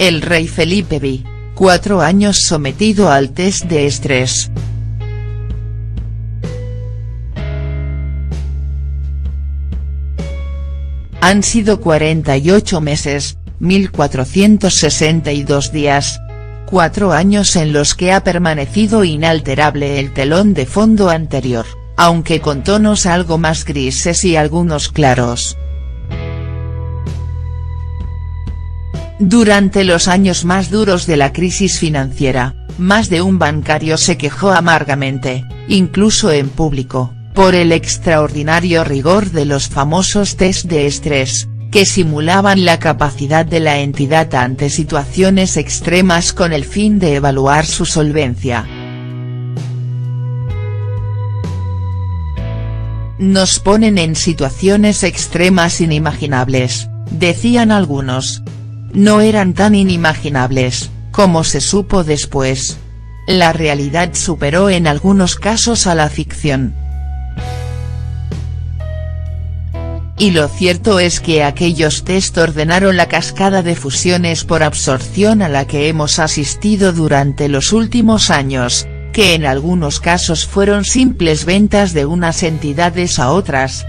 El rey Felipe V, 4 años sometido al test de estrés. Han sido 48 meses, 1462 días. 4 años en los que ha permanecido inalterable el telón de fondo anterior, aunque con tonos algo más grises y algunos claros. Durante los años más duros de la crisis financiera, más de un bancario se quejó amargamente, incluso en público, por el extraordinario rigor de los famosos test de estrés, que simulaban la capacidad de la entidad ante situaciones extremas con el fin de evaluar su solvencia. Nos ponen en situaciones extremas inimaginables, decían algunos. No eran tan inimaginables, como se supo después. La realidad superó en algunos casos a la ficción. Y lo cierto es que aquellos test ordenaron la cascada de fusiones por absorción a la que hemos asistido durante los últimos años, que en algunos casos fueron simples ventas de unas entidades a otras.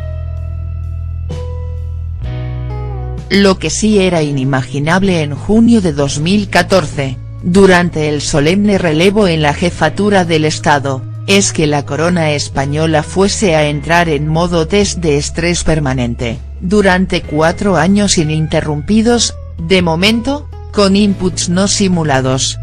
Lo que sí era inimaginable en junio de 2014, durante el solemne relevo en la jefatura del Estado, es que la corona española fuese a entrar en modo test de estrés permanente, durante 4 años ininterrumpidos, de momento, con inputs no simulados.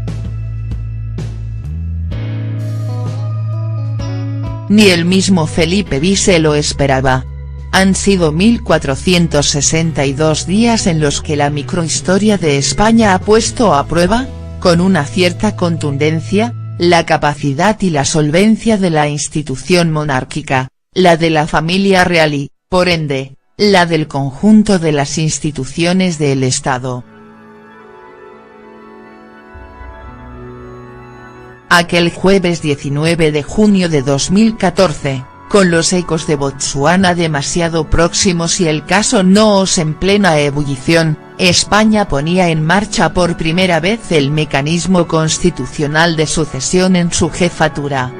Ni el mismo Felipe V se lo esperaba. Han sido 1462 días en los que la microhistoria de España ha puesto a prueba, con una cierta contundencia, la capacidad y la solvencia de la institución monárquica, la de la familia real y, por ende, la del conjunto de las instituciones del Estado. Aquel jueves 19 de junio de 2014. Con los ecos de Botsuana demasiado próximos y el caso Noos en plena ebullición, España ponía en marcha por primera vez el mecanismo constitucional de sucesión en su jefatura.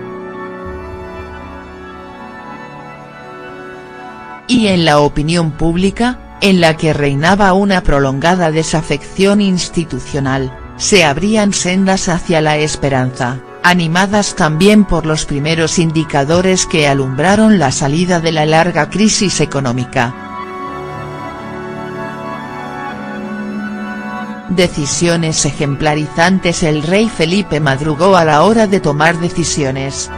Y en la opinión pública, en la que reinaba una prolongada desafección institucional, se abrían sendas hacia la esperanza, animadas también por los primeros indicadores que alumbraron la salida de la larga crisis económica. Decisiones ejemplarizantes. El rey Felipe madrugó a la hora de tomar decisiones.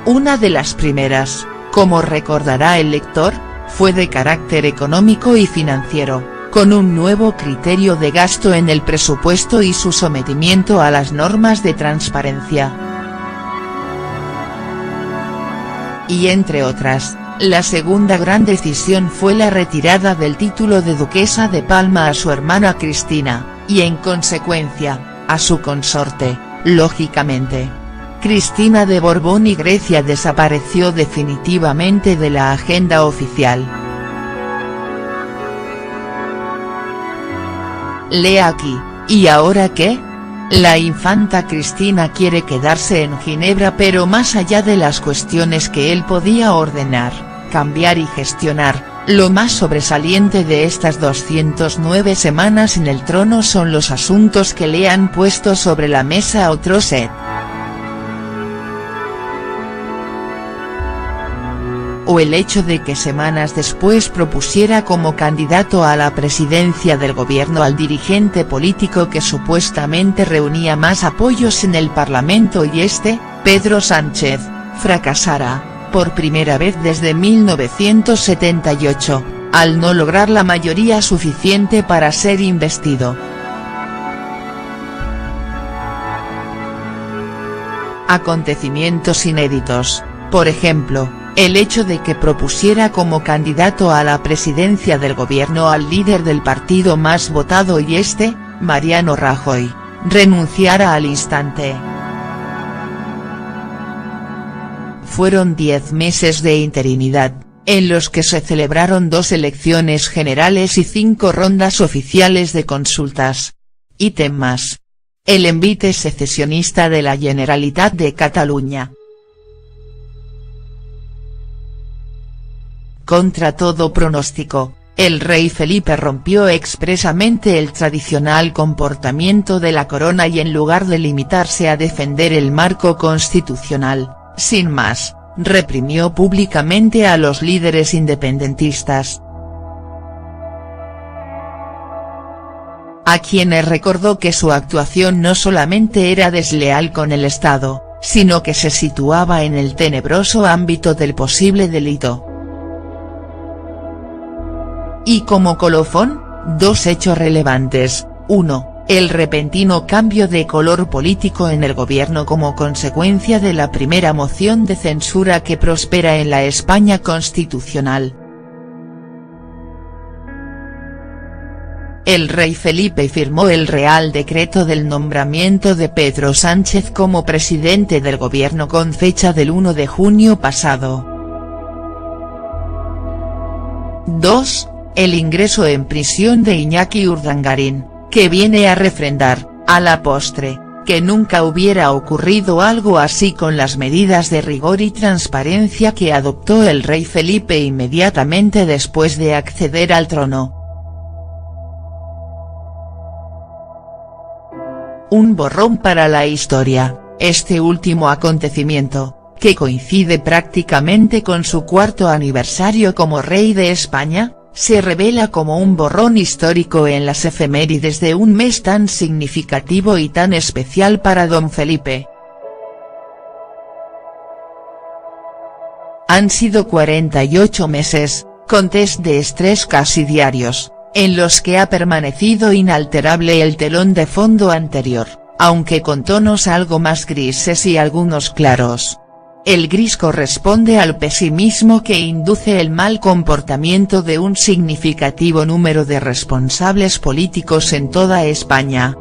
Una de las primeras, como recordará el lector, fue de carácter económico y financiero, con un nuevo criterio de gasto en el presupuesto y su sometimiento a las normas de transparencia. Y entre otras, la segunda gran decisión fue la retirada del título de duquesa de Palma a su hermana Cristina, y en consecuencia, a su consorte, lógicamente. Cristina de Borbón y Grecia desapareció definitivamente de la agenda oficial. Lea aquí, ¿y ahora qué? La infanta Cristina quiere quedarse en Ginebra, pero más allá de las cuestiones que él podía ordenar, cambiar y gestionar, lo más sobresaliente de estas 209 semanas en el trono son los asuntos que le han puesto sobre la mesa otros set. O el hecho de que semanas después propusiera como candidato a la presidencia del gobierno al dirigente político que supuestamente reunía más apoyos en el Parlamento y Pedro Sánchez, fracasara, por primera vez desde 1978, al no lograr la mayoría suficiente para ser investido. Acontecimientos inéditos, por ejemplo, el hecho de que propusiera como candidato a la presidencia del gobierno al líder del partido más votado y Mariano Rajoy, renunciara al instante. Fueron 10 meses de interinidad, en los que se celebraron 2 elecciones generales y 5 rondas oficiales de consultas. Ítem más. El envite secesionista de la Generalitat de Cataluña. Contra todo pronóstico, el rey Felipe rompió expresamente el tradicional comportamiento de la corona y en lugar de limitarse a defender el marco constitucional, sin más, reprimió públicamente a los líderes independentistas. A quienes recordó que su actuación no solamente era desleal con el Estado, sino que se situaba en el tenebroso ámbito del posible delito. Y como colofón, 2 hechos relevantes: 1, el repentino cambio de color político en el gobierno como consecuencia de la primera moción de censura que prospera en la España constitucional. El rey Felipe firmó el Real Decreto del nombramiento de Pedro Sánchez como presidente del gobierno con fecha del 1 de junio pasado. 2. El ingreso en prisión de Iñaki Urdangarín, que viene a refrendar, a la postre, que nunca hubiera ocurrido algo así con las medidas de rigor y transparencia que adoptó el rey Felipe inmediatamente después de acceder al trono. Un borrón para la historia, este último acontecimiento, que coincide prácticamente con su 4º aniversario como rey de España, se revela como un borrón histórico en las efemérides de un mes tan significativo y tan especial para don Felipe. Han sido 48 meses, con test de estrés casi diarios, en los que ha permanecido inalterable el telón de fondo anterior, aunque con tonos algo más grises y algunos claros. El gris corresponde al pesimismo que induce el mal comportamiento de un significativo número de responsables políticos en toda España.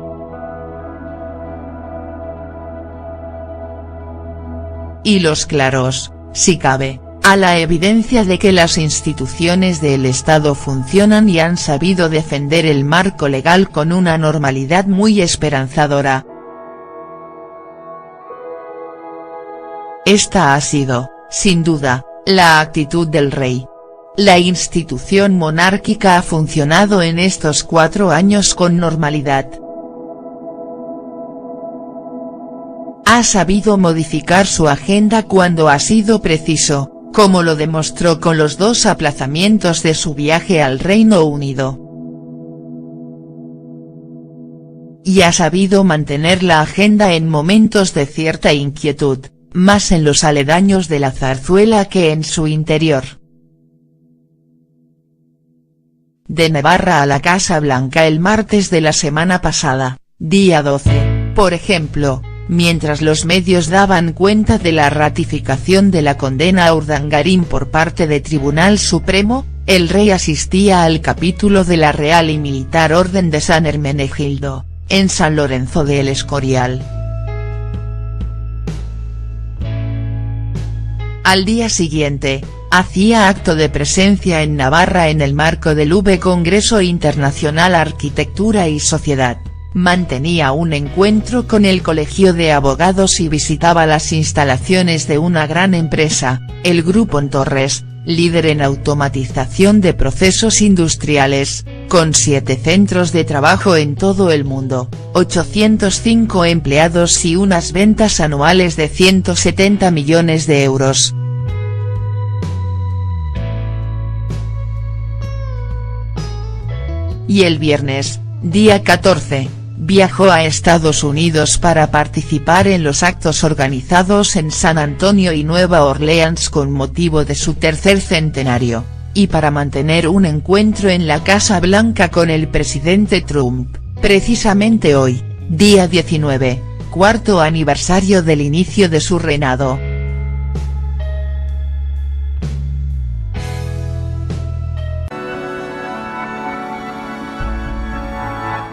Y los claros, si cabe, a la evidencia de que las instituciones del Estado funcionan y han sabido defender el marco legal con una normalidad muy esperanzadora. Esta ha sido, sin duda, la actitud del rey. La institución monárquica ha funcionado en estos 4 años con normalidad. Ha sabido modificar su agenda cuando ha sido preciso, como lo demostró con los 2 aplazamientos de su viaje al Reino Unido. Y ha sabido mantener la agenda en momentos de cierta inquietud, más en los aledaños de la zarzuela que en su interior. De Navarra a la Casa Blanca el martes de la semana pasada, día 12, por ejemplo, mientras los medios daban cuenta de la ratificación de la condena a Urdangarín por parte del Tribunal Supremo, el rey asistía al capítulo de la Real y Militar Orden de San Hermenegildo, en San Lorenzo de El Escorial. Al día siguiente, hacía acto de presencia en Navarra en el marco del Congreso Internacional Arquitectura y Sociedad, mantenía un encuentro con el Colegio de Abogados y visitaba las instalaciones de una gran empresa, el Grupo Torres, líder en automatización de procesos industriales, con 7 centros de trabajo en todo el mundo, 805 empleados y unas ventas anuales de 170 millones de euros. Y el viernes, día 14, viajó a Estados Unidos para participar en los actos organizados en San Antonio y Nueva Orleans con motivo de su 3er centenario, y para mantener un encuentro en la Casa Blanca con el presidente Trump, precisamente hoy, día 19, 4º aniversario del inicio de su reinado.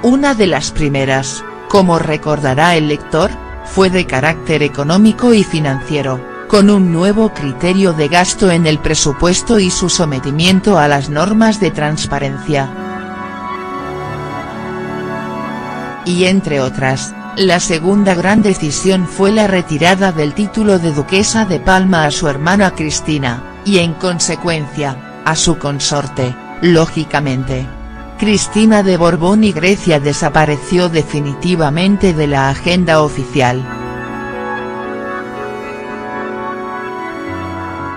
Una de las primeras, como recordará el lector, fue de carácter económico y financiero, con un nuevo criterio de gasto en el presupuesto y su sometimiento a las normas de transparencia. Y entre otras, la segunda gran decisión fue la retirada del título de duquesa de Palma a su hermana Cristina, y en consecuencia, a su consorte, lógicamente. Cristina de Borbón y Grecia desapareció definitivamente de la agenda oficial.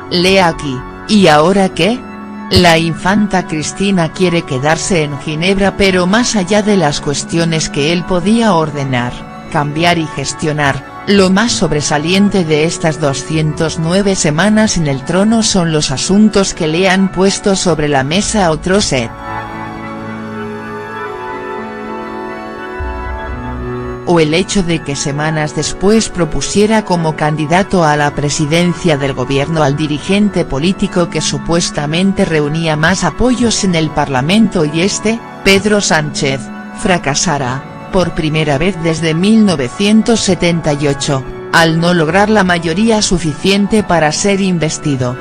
Lea aquí, ¿y ahora qué? La infanta Cristina quiere quedarse en Ginebra, pero más allá de las cuestiones que él podía ordenar, cambiar y gestionar, lo más sobresaliente de estas 209 semanas en el trono son los asuntos que le han puesto sobre la mesa otros set. O el hecho de que semanas después propusiera como candidato a la presidencia del gobierno al dirigente político que supuestamente reunía más apoyos en el Parlamento y Pedro Sánchez, fracasara, por primera vez desde 1978, al no lograr la mayoría suficiente para ser investido.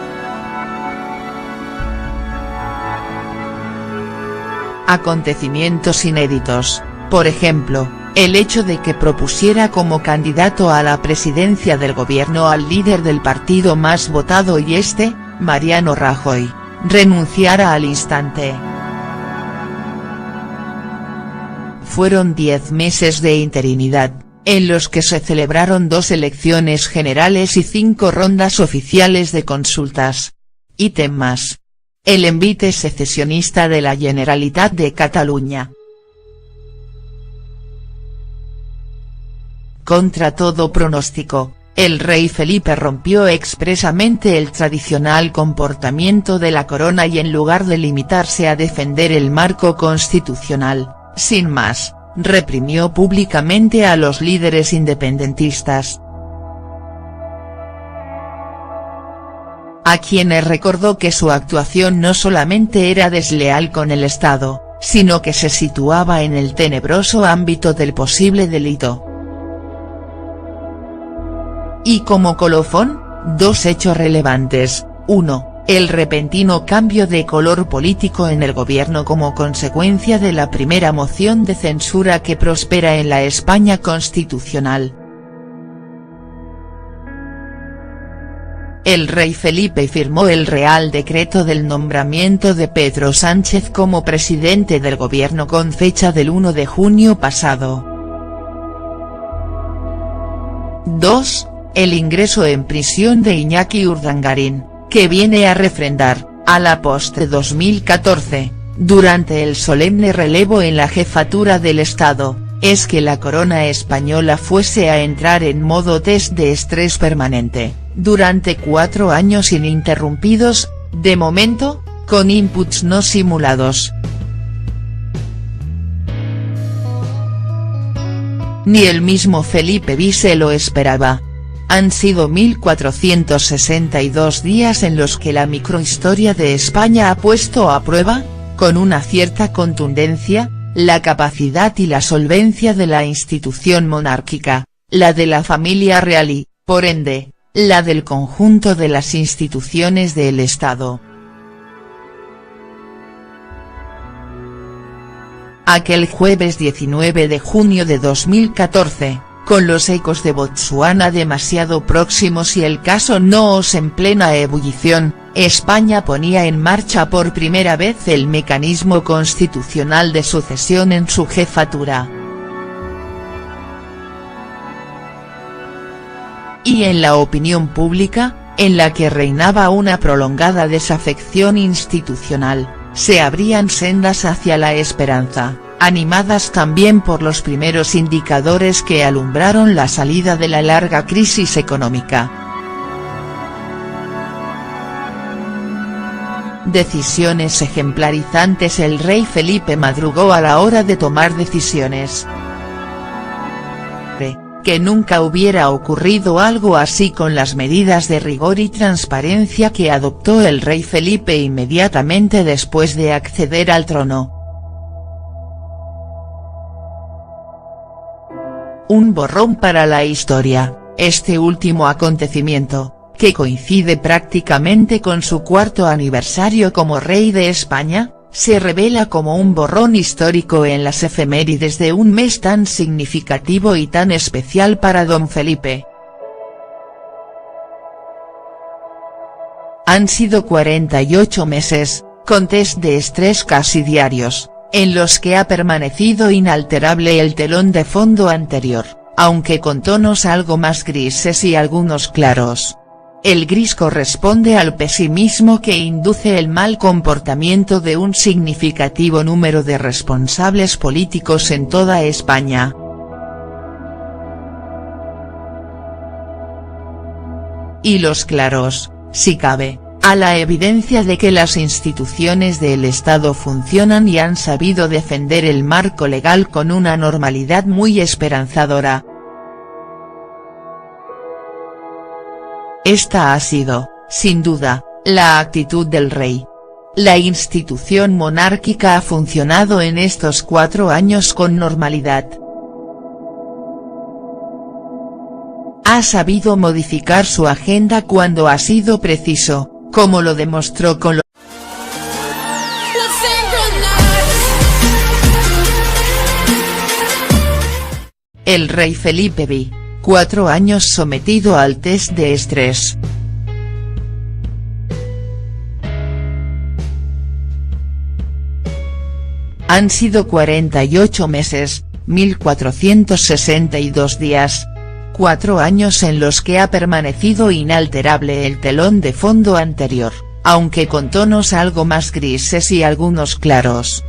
Acontecimientos inéditos, por ejemplo, el hecho de que propusiera como candidato a la presidencia del gobierno al líder del partido más votado y Mariano Rajoy, renunciara al instante. Fueron 10 meses de interinidad, en los que se celebraron 2 elecciones generales y 5 rondas oficiales de consultas. Ítem más. El envite secesionista de la Generalitat de Cataluña. Contra todo pronóstico, el rey Felipe rompió expresamente el tradicional comportamiento de la corona y en lugar de limitarse a defender el marco constitucional, sin más, reprimió públicamente a los líderes independentistas. A quienes recordó que su actuación no solamente era desleal con el Estado, sino que se situaba en el tenebroso ámbito del posible delito. Y como colofón, 2 hechos relevantes: 1, el repentino cambio de color político en el gobierno como consecuencia de la primera moción de censura que prospera en la España constitucional. El rey Felipe firmó el Real Decreto del nombramiento de Pedro Sánchez como presidente del gobierno con fecha del 1 de junio pasado. 2. El ingreso en prisión de Iñaki Urdangarín, que viene a refrendar, a la postre 2014, durante el solemne relevo en la jefatura del Estado, es que la corona española fuese a entrar en modo test de estrés permanente, durante 4 años ininterrumpidos, de momento, con inputs no simulados. Ni el mismo Felipe V se lo esperaba. Han sido 1462 días en los que la microhistoria de España ha puesto a prueba, con una cierta contundencia, la capacidad y la solvencia de la institución monárquica, la de la familia real y, por ende, la del conjunto de las instituciones del Estado. Aquel jueves 19 de junio de 2014, con los ecos de Botsuana demasiado próximos y el caso Noos en plena ebullición, España ponía en marcha por primera vez el mecanismo constitucional de sucesión en su jefatura. Y en la opinión pública, en la que reinaba una prolongada desafección institucional, se abrían sendas hacia la esperanza, animadas también por los primeros indicadores que alumbraron la salida de la larga crisis económica. Decisiones ejemplarizantes. El rey Felipe madrugó a la hora de tomar decisiones. Que nunca hubiera ocurrido algo así con las medidas de rigor y transparencia que adoptó el rey Felipe inmediatamente después de acceder al trono. Un borrón para la historia, este último acontecimiento, que coincide prácticamente con su cuarto aniversario como rey de España, se revela como un borrón histórico en las efemérides de un mes tan significativo y tan especial para don Felipe. Han sido 48 meses, con test de estrés casi diarios, en los que ha permanecido inalterable el telón de fondo anterior, aunque con tonos algo más grises y algunos claros. El gris corresponde al pesimismo que induce el mal comportamiento de un significativo número de responsables políticos en toda España. Y los claros, si cabe, a la evidencia de que las instituciones del Estado funcionan y han sabido defender el marco legal con una normalidad muy esperanzadora. Esta ha sido, sin duda, la actitud del rey. La institución monárquica ha funcionado en estos 4 años con normalidad. Ha sabido modificar su agenda cuando ha sido preciso, como lo demostró con el rey Felipe V, 4 años sometido al test de estrés. Han sido 48 meses, 1462 días. 4 años en los que ha permanecido inalterable el telón de fondo anterior, aunque con tonos algo más grises y algunos claros.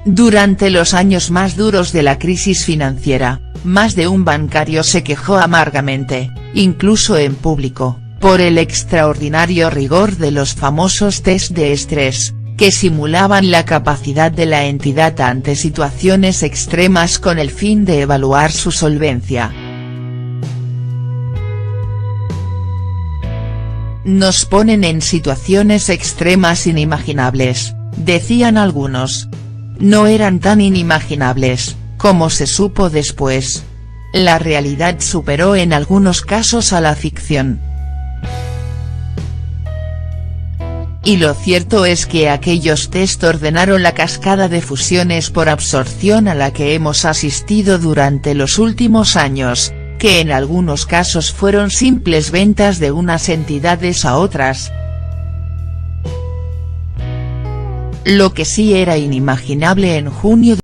Durante los años más duros de la crisis financiera, más de un bancario se quejó amargamente, incluso en público, por el extraordinario rigor de los famosos test de estrés, que simulaban la capacidad de la entidad ante situaciones extremas con el fin de evaluar su solvencia. Nos ponen en situaciones extremas inimaginables, decían algunos. No eran tan inimaginables, como se supo después. La realidad superó en algunos casos a la ficción. Y lo cierto es que aquellos test ordenaron la cascada de fusiones por absorción a la que hemos asistido durante los últimos años, que en algunos casos fueron simples ventas de unas entidades a otras. Lo que sí era inimaginable en junio